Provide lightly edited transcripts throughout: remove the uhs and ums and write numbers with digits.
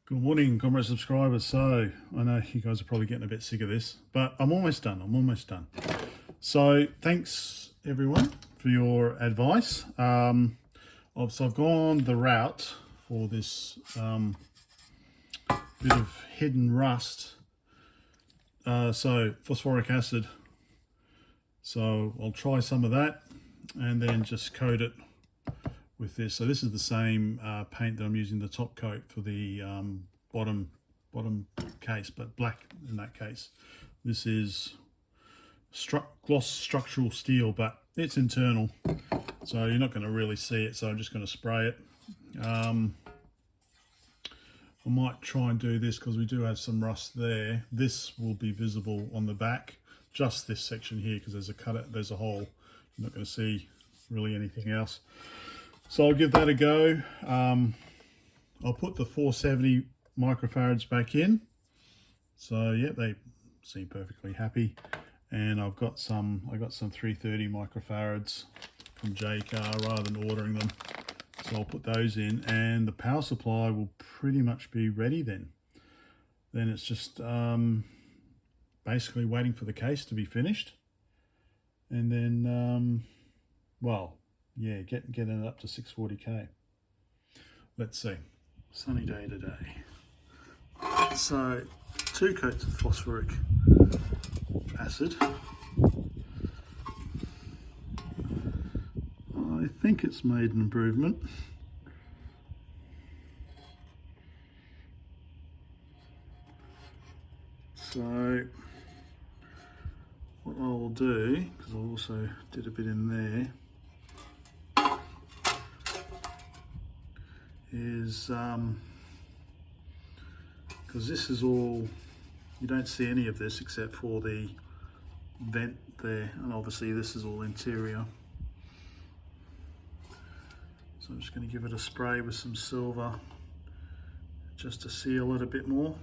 Good morning, comrade subscribers. So I know you guys are probably getting a bit sick of this, but I'm almost done. So thanks everyone for your advice. So I've gone the route for this bit of hidden rust. So phosphoric acid. So I'll try some of that and then just coat it with this. So this is the same paint that I'm using, the top coat for the bottom case, but black in that case. This is gloss structural steel, but it's internal, so you're not going to really see it, so I'm just going to spray it. I might try and do this because we do have some rust there. This will be visible on the back, just this section here, because there's a hole. You're not going to see really anything else. So I'll give that a go. I'll put the 470 microfarads back in. So yeah, they seem perfectly happy. And I got some 330 microfarads from JCar rather than ordering them. So I'll put those in, and the power supply will pretty much be ready then. Then it's just basically waiting for the case to be finished. And then, well, yeah, getting it up to 640k. Let's see. Sunny day today. So 2 coats of phosphoric acid. I think it's made an improvement. So what I will do, because I also did a bit in there, is because this is all, you don't see any of this except for the vent there, and obviously this is all interior. So I'm just going to give it a spray with some silver just to seal it a bit more,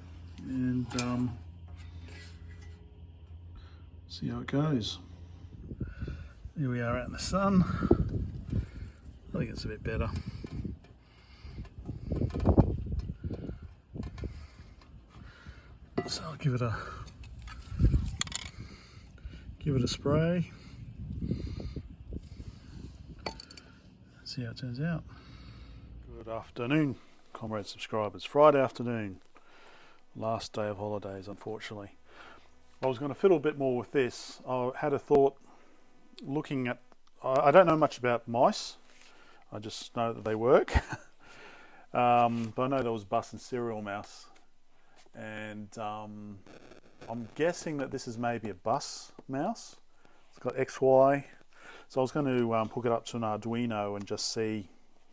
and see how it goes. Here we are out in the sun. I think it's a bit better. So I'll give it a spray. See how it turns out. Good afternoon, comrade subscribers. Friday afternoon, last day of holidays, unfortunately. I was going to fiddle a bit more with this. I had a thought looking at, I don't know much about mice. I just know that they work. But I know there was bus and serial mouse. And I'm guessing that this is maybe a bus mouse. It's got XY. So I was going to hook it up to an Arduino and just see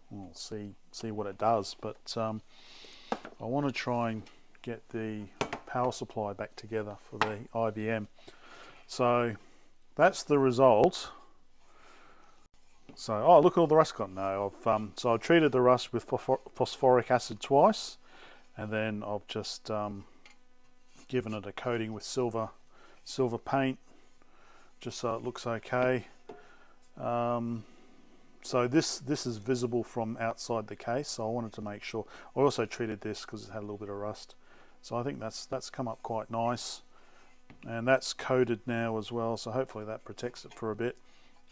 what it does. But I want to try and get the power supply back together for the IBM. So that's the result. So, oh, look at all the rust gone. No, so I've treated the rust with phosphoric acid twice, and then I've just given it a coating with silver paint, just so it looks okay. So this is visible from outside the case, so I wanted to make sure. I also treated this because it had a little bit of rust, so I think that's come up quite nice, and that's coated now as well, so hopefully that protects it for a bit.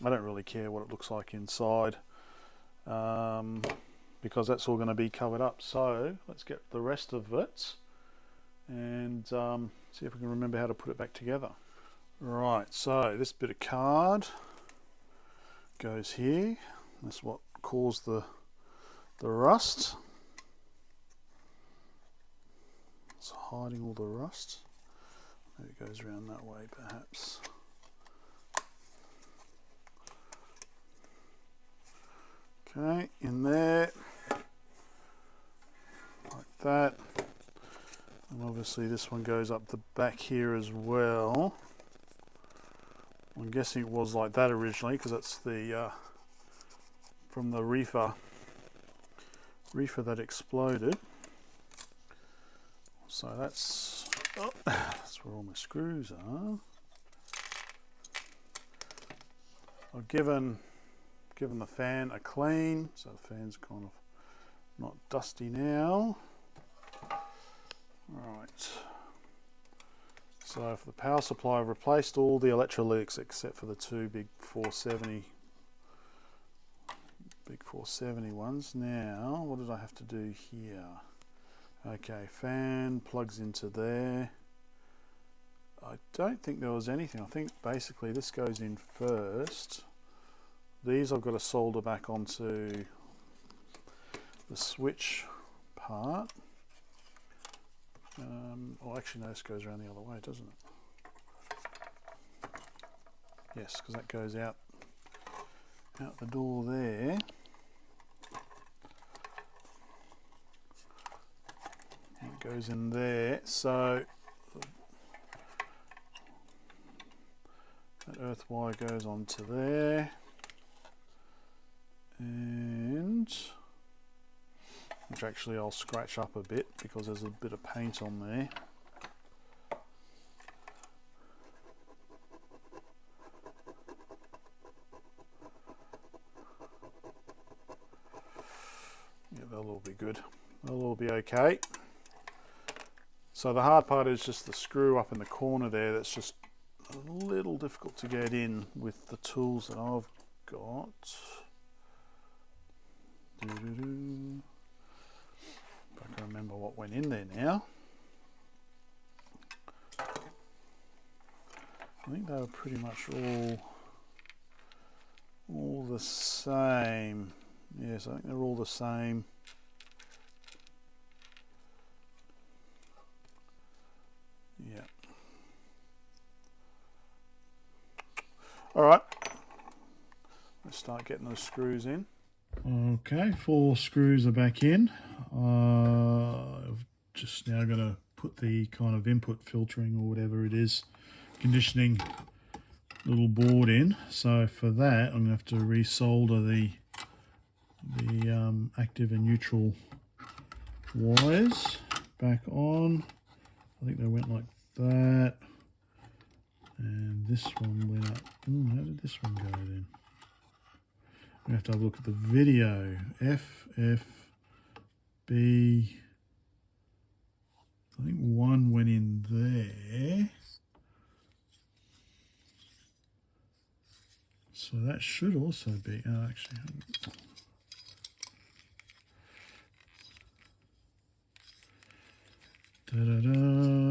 I don't really care what it looks like inside, because that's all going to be covered up. So let's get the rest of it and see if we can remember how to put it back together. Right, so this bit of card goes here. That's what caused the rust. It's hiding all the rust. Maybe it goes around that way perhaps. Okay, in there, like that. And obviously this one goes up the back here as well. I'm guessing it was like that originally because that's the from the RIFA that exploded. So that's where all my screws are. I've given the fan a clean, so the fan's kind of not dusty now. So for the power supply, I've replaced all the electrolytics except for the two big 470 ones. Now, what did I have to do here? Okay, fan plugs into there. I don't think there was anything. I think basically this goes in first. These I've got to solder back onto the switch part. Oh, actually no, this goes around the other way, doesn't it? Yes, because that goes out the door there. And it goes in there, so that earth wire goes onto there, and which actually I'll scratch up a bit because there's a bit of paint on there. Yeah, they'll all be good. They'll all be okay. So the hard part is just the screw up in the corner there. That's just a little difficult to get in with the tools that I've got. I can remember what went in there now. I think they were pretty much all the same. Yes, I think they're all the same. Yeah. All right. Let's start getting those screws in. Okay, 4 screws are back in. I've just now got to put the kind of input filtering or whatever it is, conditioning little board in. So for that, I'm going to have to resolder the active and neutral wires back on. I think they went like that, and this one went up. How did this one go then? We have to have a look at the video. F, F, B. I think one went in there. So that should also be, actually.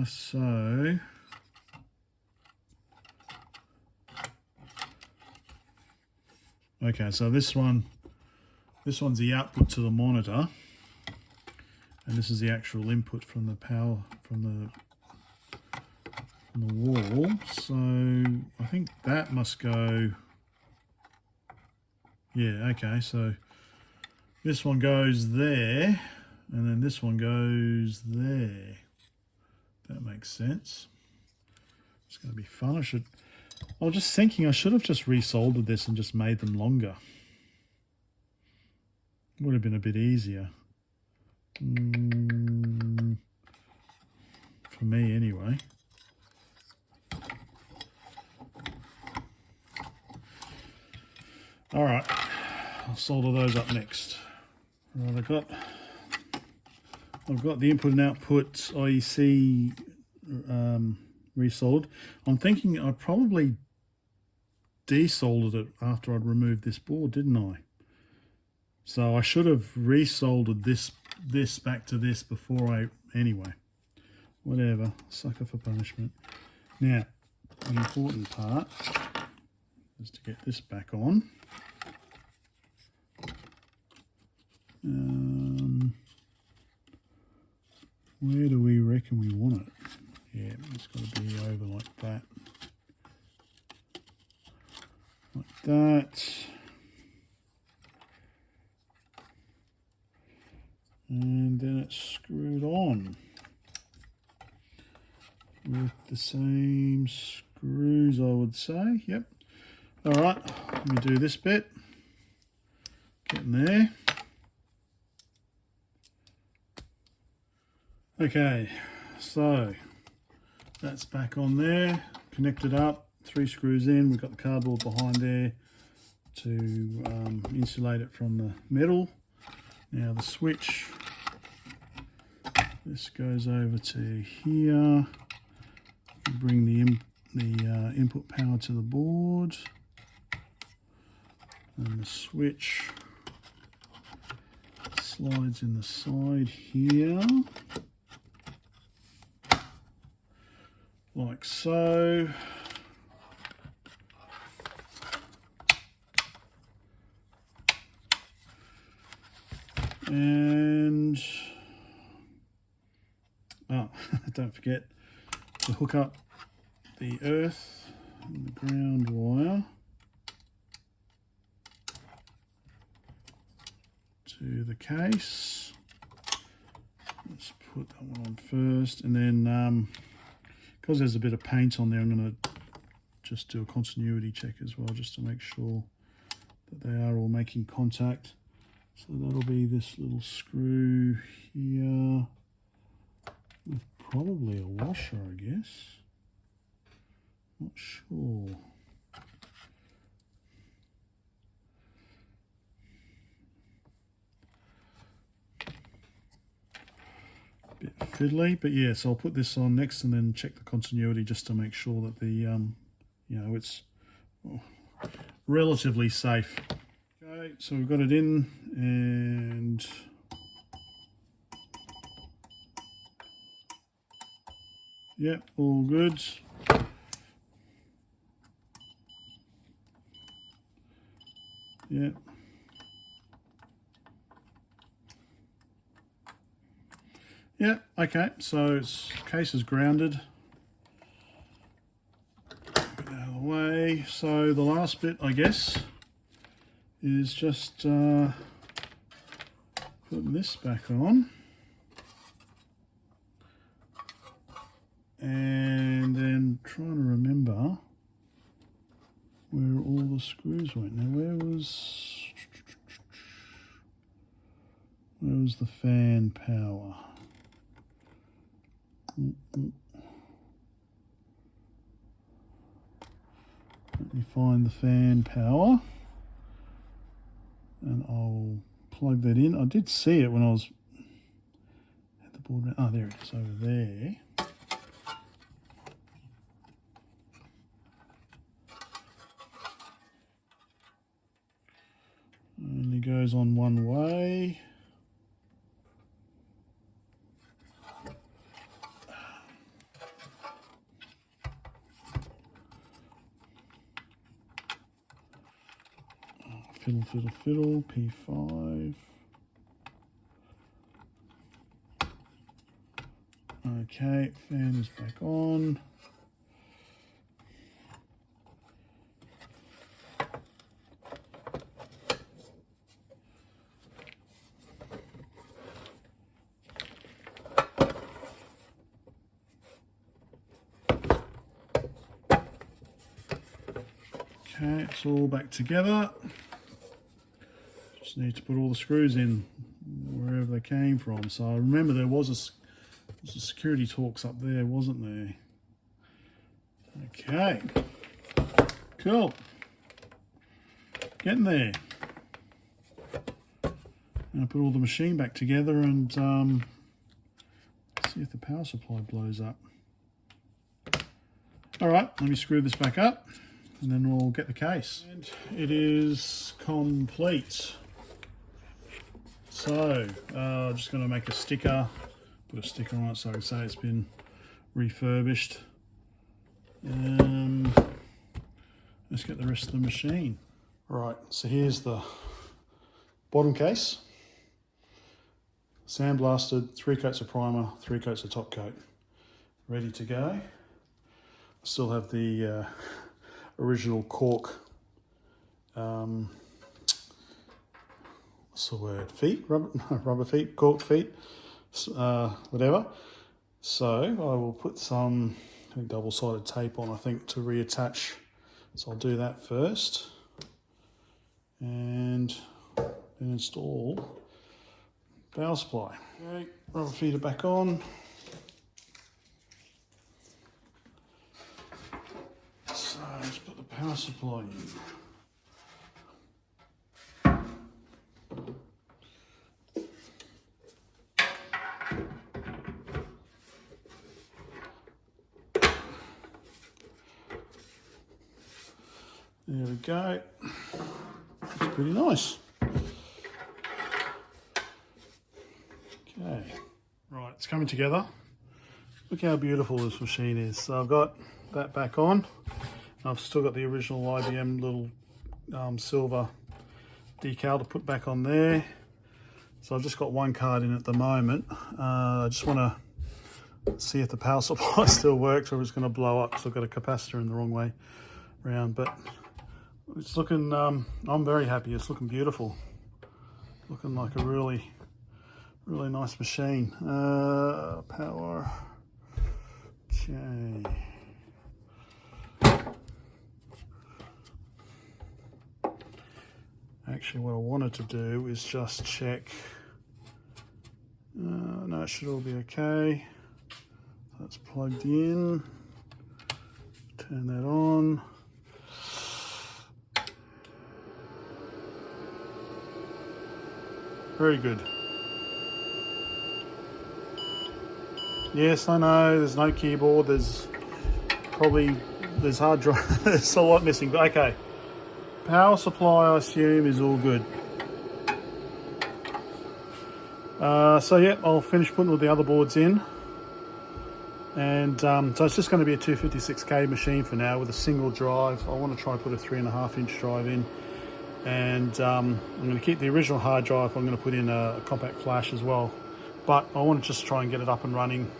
So okay, so this one's the output to the monitor, and this is the actual input from the power from the wall. So I think that must go. Yeah, okay, so this one goes there, and then this one goes there. That makes sense. It's going to be fun. I was just thinking I should have just resoldered this and just made them longer. Would have been a bit easier. For me anyway. Alright, I'll solder those up next. Right, I've got the input and output IEC resoldered. I'm thinking I probably desoldered it after I'd removed this board, didn't I? So I should have resoldered this back to this before anyway. Whatever, sucker for punishment. Now, the important part is to get this back on. Where do we reckon we want it? Yeah, it's got to be over like that. Like that. And then it's screwed on with the same screws, I would say. Yep. All right, let me do this bit. Getting there. Okay, so that's back on there, connected up, 3 screws in. We've got the cardboard behind there to insulate it from the metal. Now the switch, this goes over to here, Bring the input power to the board, and the switch slides in the side here, like so. And don't forget to hook up the earth and the ground wire to the case. Let's put that one on first, and then because there's a bit of paint on there, I'm going to just do a continuity check as well, just to make sure that they are all making contact. So that'll be this little screw here with probably a washer, I guess. Not sure. Bit fiddly, but yeah, so I'll put this on next and then check the continuity just to make sure that the, you know, it's relatively safe. Okay, so we've got it in, and yep, all good. Yep. Yeah, okay, so its case is grounded. Get out of the way. So the last bit, I guess, is just putting this back on. And then trying to remember where all the screws went. Now, where was the fan power? Let me find the fan power, and I'll plug that in. I did see it when I was at the board. Oh, there it is, over there. Only goes on one way. Fiddle, fiddle, fiddle, P5. Okay, fan is back on. Okay, it's all back together. Just need to put all the screws in wherever they came from. So I remember there was a security Torx up there, wasn't there? Okay, cool. Getting there. I'm going to put all the machine back together and see if the power supply blows up. All right, let me screw this back up, and then we'll get the case. And it is complete. So, just going to make a sticker, put a sticker on it so I can say it's been refurbished. Let's get the rest of the machine. Right, so here's the bottom case. Sandblasted, 3 coats of primer, 3 coats of top coat. Ready to go. Still have the original cork, what's the word, feet, rubber feet, cork feet, whatever. So I will put some double-sided tape on, I think, to reattach. So I'll do that first, and then install power supply. Okay, rubber feet are back on. So let's put the power supply in. There we go. It's pretty nice. Okay. Right, it's coming together. Look how beautiful this machine is. So I've got that back on. I've still got the original IBM little silver decal to put back on there. So I've just got one card in at the moment. I just want to see if the power supply still works or it's going to blow up, because I've got a capacitor in the wrong way round. But it's looking, I'm very happy. It's looking beautiful. Looking like a really nice machine. Power. Okay. Actually, what I wanted to do is just check. No, it should all be okay. That's plugged in. Turn that on. Very good. Yes, I know, there's no keyboard, there's hard drive, there's a lot missing, but okay. Power supply, I assume, is all good. So yeah, I'll finish putting all the other boards in. And so it's just going to be a 256K machine for now with a single drive. I want to try and put a 3.5-inch drive in. And I'm going to keep the original hard drive. I'm going to put in a compact flash as well. But I want to just try and get it up and running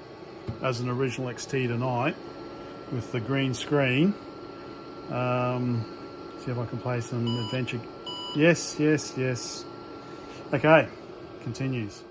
as an original XT tonight with the green screen. See if I can play some adventure. Yes. Okay, continues.